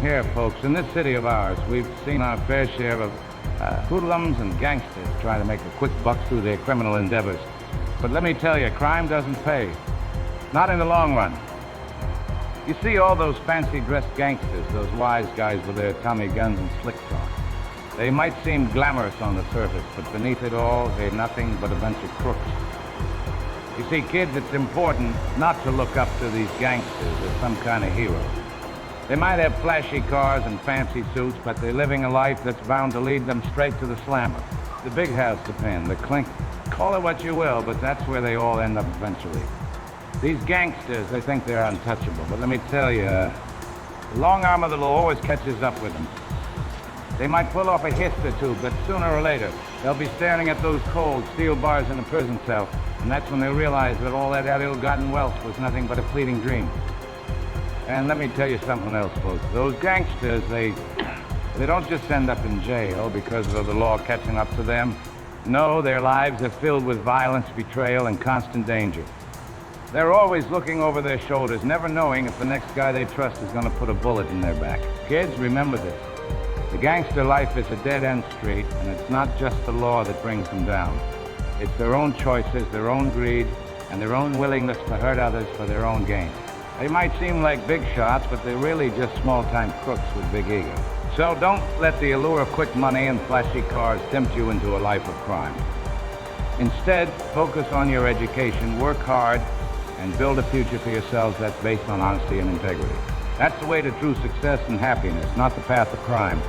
Here, folks, in this city of ours, we've seen our fair share of hoodlums and gangsters try to make a quick buck through their criminal endeavors. But let me tell you, crime doesn't pay. Not in the long run. You see all those fancy-dressed gangsters, those wise guys with their Tommy guns and slick talk. They might seem glamorous on the surface, but beneath it all, they're nothing but a bunch of crooks. You see, kids, it's important not to look up to these gangsters as some kind of hero. They might have flashy cars and fancy suits, but they're living a life that's bound to lead them straight to the slammer. The big house to pin, the clink. Call it what you will, but that's where they all end up eventually. These gangsters, they think they're untouchable, but let me tell you, the long arm of the law always catches up with them. They might pull off a hit or two, but sooner or later, they'll be staring at those cold steel bars in a prison cell, and that's when they'll realize that all that ill-gotten wealth was nothing but a fleeting dream. And let me tell you something else, folks. Those gangsters, they don't just end up in jail because of the law catching up to them. No, their lives are filled with violence, betrayal, and constant danger. They're always looking over their shoulders, never knowing if the next guy they trust is going to put a bullet in their back. Kids, remember this. The gangster life is a dead-end street, and it's not just the law that brings them down. It's their own choices, their own greed, and their own willingness to hurt others for their own gain. They might seem like big shots, but they're really just small-time crooks with big egos. So don't let the allure of quick money and flashy cars tempt you into a life of crime. Instead, focus on your education, work hard, and build a future for yourselves that's based on honesty and integrity. That's the way to true success and happiness, not the path of crime.